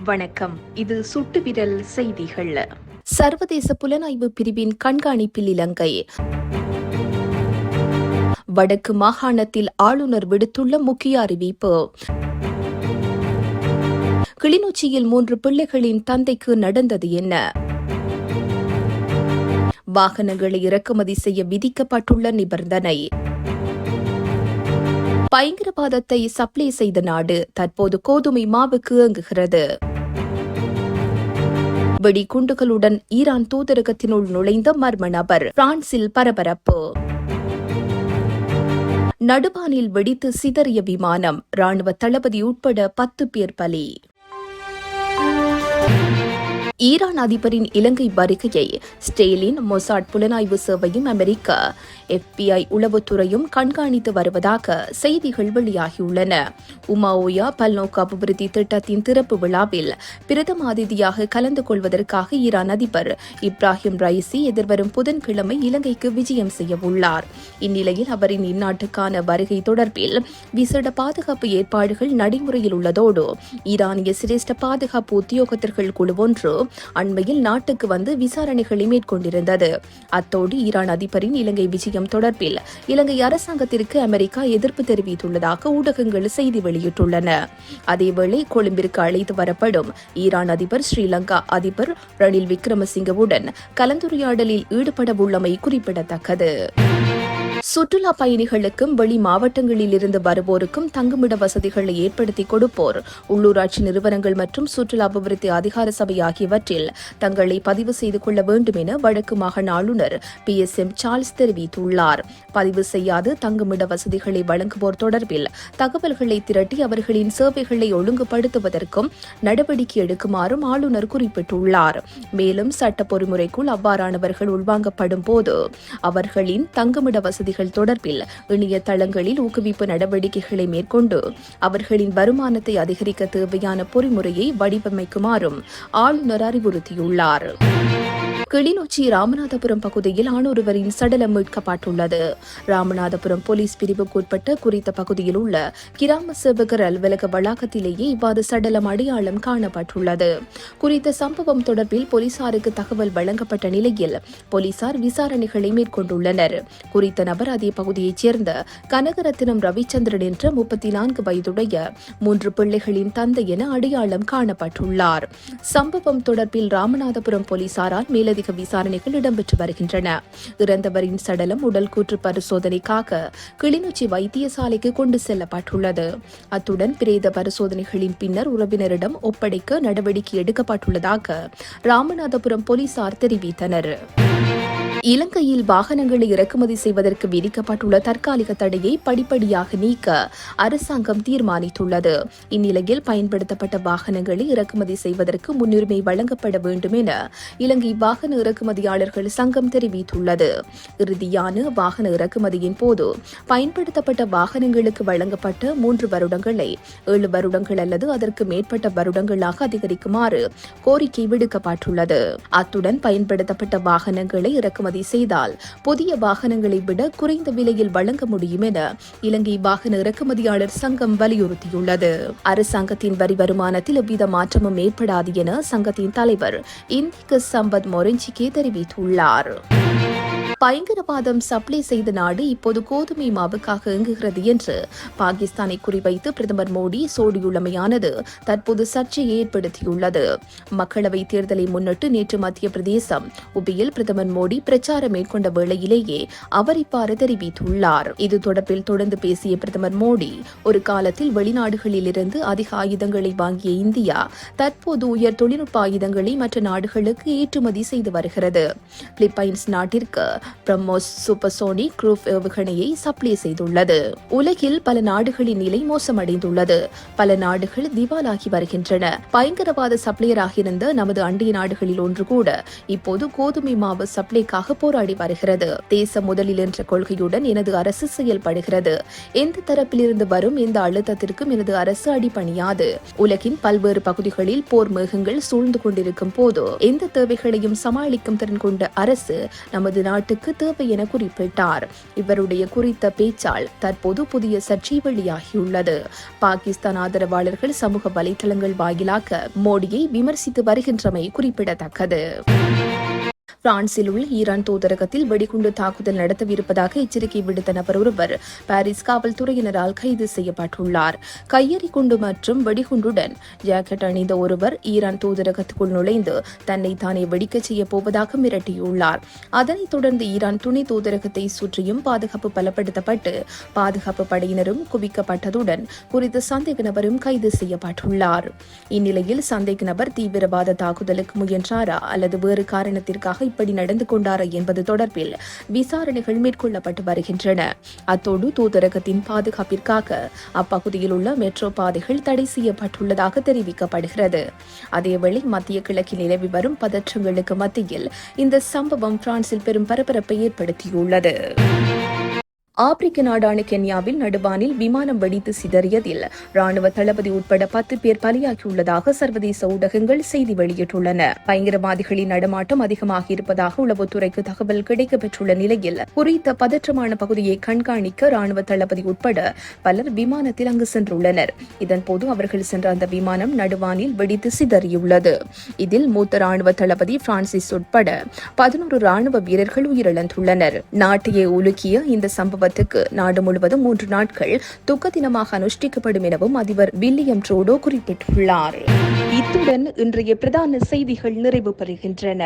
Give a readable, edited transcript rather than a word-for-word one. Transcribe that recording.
வணக்கம். இது சுட்டுவிரல் செய்திகள். சர்வதேச புலனாய்வு பிரிவின் கண்காணிப்பில் இலங்கை. வடக்கு மாகாணத்தில் ஆளுநர் விடுத்துள்ள முக்கிய அறிவிப்பு. கிளிநொச்சியில் 3 பிள்ளைகளின் தந்தைக்கு நடந்தது என்ன? வாகனங்களை இறக்குமதி செய்ய விதிக்கப்பட்டுள்ள நிபந்தனை. பயங்கரவாதத்தை சப்ளை செய்த நாடு தற்போது கோதுமை மாவுக்கு இயங்குகிறது. வெடிகுண்டுகளுடன் ஈரான் தூதரகத்தினுள் நுழைந்த மர்ம நபர், பிரான்சில் பரபரப்பு. நடுவானில் வெடித்து சிதறிய விமானம், ராணுவ தளபதி உட்பட 10 பேர் பலி. ஈரான் அதிபரின் இலங்கை வருகையை ஸ்டேலின் மொசாட் புலனாய்வு சேவையும் அமெரிக்க FBI உளவுத்துறையும் கண்காணித்து வருவதாக செய்திகள் வெளியாகியுள்ளன. உமாஓயா பல்நோக்கு அபிவிருத்தி திட்டத்தின் திறப்பு விழாவில் பிரதம அதிதியாக கலந்து கொள்வதற்காக ஈரான் அதிபர் இப்ராஹிம் ரைசி எதிர்வரும் புதன்கிழமை இலங்கைக்கு விஜயம் செய்யவுள்ளார். இந்நிலையில் அவரின் இந்நாட்டுக்கான வருகை தொடர்பில் விசேட பாதுகாப்பு ஏற்பாடுகள் நடைமுறையில் உள்ளதோடு ஈரானிய சிரேஷ்ட பாதுகாப்பு உத்தியோகத்தர்கள் குழு ஒன்று அண்மையில் நாட்டுக்கு வந்து விசாரணைகளை மேற்கொண்டிருந்தது. அத்தோடு ஈரான் அதிபரின் இலங்கை விஜயம் தொடர்பில் இலங்கை அரசாங்கத்திற்கு அமெரிக்கா எதிர்ப்பு தெரிவித்துள்ளதாக ஊடகங்கள் செய்தி வெளியிட்டுள்ளன. அதேவேளை கொழும்பிற்கு அழைத்து வரப்படும் ஈரான் அதிபர் ஸ்ரீலங்கா அதிபர் ரணில் விக்ரமசிங்கவுடன் கலந்துரையாடலில் ஈடுபடவுள்ளமை குறிப்பிடத்தக்கது. சுற்றுலா பயணிகளுக்கும் வெளி மாவட்டங்களில் இருந்து வருவோருக்கும் தங்குமிட வசதிகளை ஏற்படுத்தி கொடுப்போர் உள்ளூராட்சி நிறுவனங்கள் மற்றும் சுற்றுலா அபிவிருத்தி அதிகார சபை ஆகியவற்றில் தங்களை பதிவு செய்து கொள்ள வேண்டும் என வடக்கு மாகாண ஆளுநர் PSM சார்ல்ஸ் தெரிவித்துள்ளார். பதிவு செய்யாது தங்குமிட வசதிகளை வழங்குவோர் தொடர்பில் தகவல்களை திரட்டி அவர்களின் சேவைகளை ஒழுங்குபடுத்துவதற்கும் நடவடிக்கை எடுக்குமாறும் ஆளுநர் குறிப்பிட்டுள்ளார். மேலும் சட்ட பொறிமுறைக்குள் அவ்வாறானவர்கள் உள்வாங்கப்படும் போது அவர்களின் தங்குமிட வசதிகள் தொடர்பில் இணையதளங்களில் ஊக்குவிப்பு நடவடிக்கைகளை மேற்கொண்டு அவர்களின் வருமானத்தை அதிகரிக்க தேவையான பொறிமுறையை வடிவமைக்குமாறும் ஆளுநர் அறிவுறுத்தியுள்ளார். கிளிநொச்சி ராமநாதபுரம் பகுதியில் ஆணொருவரின் சடலம் மீட்கப்பட்டுள்ளது. ராமநாதபுரம் போலீஸ் பிரிவுக்குட்பட்ட குறித்த பகுதியில் உள்ள கிராம சேவகர் அலுவலக வளாகத்திலேயே இவ்வாறு சடலம் அடையாளம் காணப்பட்டுள்ளது. குறித்த சம்பவம் தொடர்பில் போலீசாருக்கு தகவல் வழங்கப்பட்ட நிலையில் போலீசார் விசாரணைகளை மேற்கொண்டுள்ளனர். குறித்த நபர் அதே பகுதியைச் சேர்ந்த கனகரத்தினம் ரவிச்சந்திரன் என்ற 34 வயதுடைய 3 பிள்ளைகளின் தந்தை என அடையாளம் காணப்பட்டுள்ளார். சம்பவம் தொடர்பில் ராமநாதபுரம் போலீசாரால் மேலதிக விசாரணைகள் இடம்பெற்று வருகின்றன. இறந்தவரின் சடலம் உடல் கூற்று பரிசோதனைக்காக கிளிநொச்சி வைத்தியசாலைக்கு கொண்டு செல்லப்பட்டுள்ளது. அத்துடன் பிரேத பரிசோதனைகளின் பின்னர் உறவினரிடம் ஒப்படைக்க நடவடிக்கை எடுக்கப்பட்டுள்ளதாக ராமநாதபுரம் போலீசார் தெரிவித்தனர். இலங்கையில் வாகனங்களை இறக்குமதி செய்வதற்கு விதிக்கப்பட்டுள்ள தற்காலிக தடையை படிப்படியாக நீக்க அரசாங்கம் தீர்மானித்துள்ளது. இந்நிலையில் பயன்படுத்தப்பட்ட வாகனங்களை இறக்குமதி செய்வதற்கு முன்னுரிமை வழங்கப்பட வேண்டும் என இலங்கை வாகன இறக்குமதியாளர்கள் சங்கம் தெரிவித்துள்ளது. இறுதியான வாகன இறக்குமதியின் போது பயன்படுத்தப்பட்ட வாகனங்களுக்கு வழங்கப்பட்ட 3 வருடங்களை 7 வருடங்கள் அல்லது அதற்கு மேற்பட்ட வருடங்களாக அதிகரிக்குமாறு கோரிக்கை விடுக்கப்பட்டுள்ளது. அத்துடன் பயன்படுத்தப்பட்ட வாகனங்களை இறக்குமதி செய்தால் புதிய வாகனங்களை விட குறைந்த விலையில் வழங்க முடியும் என இலங்கை வாகன இறக்குமதியாளர் சங்கம் வலியுறுத்தியுள்ளது. அரசாங்கத்தின் வரி வருமானத்தில் எவ்வித மாற்றமும் ஏற்படாது என சங்கத்தின் தலைவர் இந்திக சம்பத் மொரஞ்சிகே தெரிவித்துள்ளார். பயங்கரவாதம் சப்ளை செய்த நாடு இப்போது கோதுமை மாவுக்காக இயங்குகிறது என்று பாகிஸ்தானை குறிவைத்து பிரதமர் மோடி சோடியுள்ளமையானது தற்போது சர்ச்சையை ஏற்படுத்தியுள்ளது. மக்களவைத் தேர்தலை முன்னிட்டு நேற்று மத்திய பிரதேசம் உபியில் பிரதமர் மோடி பிரச்சாரம் மேற்கொண்ட வேளையிலேயே அவர் இவ்வாறு தெரிவித்துள்ளார். இது தொடர்பில் தொடர்ந்து பேசிய பிரதமர் மோடி, ஒரு காலத்தில் வெளிநாடுகளில் இருந்து அதிக ஆயுதங்களை வாங்கிய இந்தியா தற்போது உயர் தொழில்நுட்ப ஆயுதங்களை மற்ற நாடுகளுக்கு ஏற்றுமதி செய்து வருகிறது. பிலிப்பைன்ஸ் நாட்டிற்கு பிரம்மோஸ் சூப்பர்சோனிக் க்ரூப் ஏவுகணையை சப்ளை செய்துள்ளது. உலகில் பல நாடுகளின் நிலை மோசமடைந்துள்ளது. பல நாடுகள் திவாலாகி வருகின்றன. பயங்கரவாத சப்ளையராக இருந்த நமது அண்டை நாடுகளில் ஒன்று கூட இப்போது கோதுமை மாவு சப்ளைக்காக போராடி வருகிறது. தேச முதலில் என்ற கொள்கையுடன் எனது அரசு செயல்படுகிறது. எந்த தரப்பிலிருந்து வரும் எந்த அழுத்தத்திற்கும் எனது அரசு அடிபணியாது. உலகின் பல்வேறு பகுதிகளில் போர் மேகங்கள் சூழ்ந்து கொண்டிருக்கும் போது எந்த தேவைகளையும் சமாளிக்கும் திறன் கொண்ட அரசு நமது நாட்டுக்கு நமக்கு தேவை என குறிப்பிட்டார். இவருடைய குறித்த பேச்சால் தற்போது புதிய சர்ச்சை வெளியாகியுள்ளது. பாகிஸ்தான் ஆதரவாளர்கள் சமூக வலைதளங்கள் வாயிலாக மோடியை விமர்சித்து வருகின்றமை குறிப்பிடத்தக்கது. பிரான்சில் உள்ள ஈரான் தூதரகத்தில் வெடிகுண்டு தாக்குதல் நடத்தவிருப்பதாக எச்சரிக்கை விடுத்த நபர் ஒருவர் பாரிஸ் காவல்துறையினரால் கைது செய்யப்பட்டுள்ளார். கையெறி குண்டு மற்றும் வெடிகுண்டுடன் ஜாக்கெட் அணிந்த ஒருவர் ஈரான் தூதரகத்துக்குள் நுழைந்து தன்னை தானே வெடிக்கச் செய்ய போவதாக மிரட்டியுள்ளார். அதனைத் தொடர்ந்து ஈரான் துணை தூதரகத்தை சுற்றியும் பாதுகாப்பு பலப்படுத்தப்பட்டு பாதுகாப்பு படையினரும் குவிக்கப்பட்டதுடன் குறித்த சந்தேக நபரும் கைது செய்யப்பட்டுள்ளார். இந்நிலையில் சந்தேக நபர் தீவிரவாத தாக்குதலுக்கு முயன்றாரா அல்லது வேறு காரணத்திற்காக இப்படி நடந்து கொண்டாரா என்பது தொடர்பில் விசாரணைகள் மேற்கொள்ளப்பட்டு வருகின்றன. அத்தோடு தூதரகத்தின் பாதுகாப்பிற்காக அப்பகுதியில் உள்ள மெட்ரோ பாதைகள் தடை செய்யப்பட்டுள்ளதாக தெரிவிக்கப்படுகிறது. அதேவேளை மத்திய கிழக்கில் நிலவி வரும் பதற்றங்களுக்கு மத்தியில் இந்த சம்பவம் பிரான்சில் பெரும் பரபரப்பை ஏற்படுத்தியுள்ளது. ஆப்பிரிக்க நாடான கென்யாவில் நடுவானில் விமானம் வெடித்து சிதறியதில் ராணுவ தளபதி உட்பட 10 பேர் பலியாகியுள்ளதாக சர்வதேச ஊடகங்கள் செய்தி வெளியிட்டுள்ளன. பயங்கரவாதிகளின் நடமாட்டம் அதிகமாக இருப்பதாக உளவுத்துறைக்கு தகவல் கிடைக்கப்பெற்றுள்ள நிலையில் குறித்த பதற்றமான பகுதியை கண்காணிக்க ராணுவ தளபதி உட்பட பலர் விமானத்தில் அங்கு சென்றுள்ளனர். இதன்போது அவர்கள் சென்ற அந்த விமானம் நடுவானில் வெடித்து சிதறியுள்ளது. இதில் மூத்த ராணுவ தளபதி பிரான்சிஸ் உட்பட 11 ராணுவ வீரர்கள் உயிரிழந்துள்ளனர். நாட்டையே உலுக்கிய இந்த சம்பவம் நாடு முழுவதும் 3 நாட்கள் துக்க தினமாக அனுஷ்டிக்கப்படும் எனவும் அதிபர் வில்லியம் ட்ரூடோ குறிப்பிட்டுள்ளார். இத்துடன் இன்றைய பிரதான செய்திகள் நிறைவு பெறுகின்றன.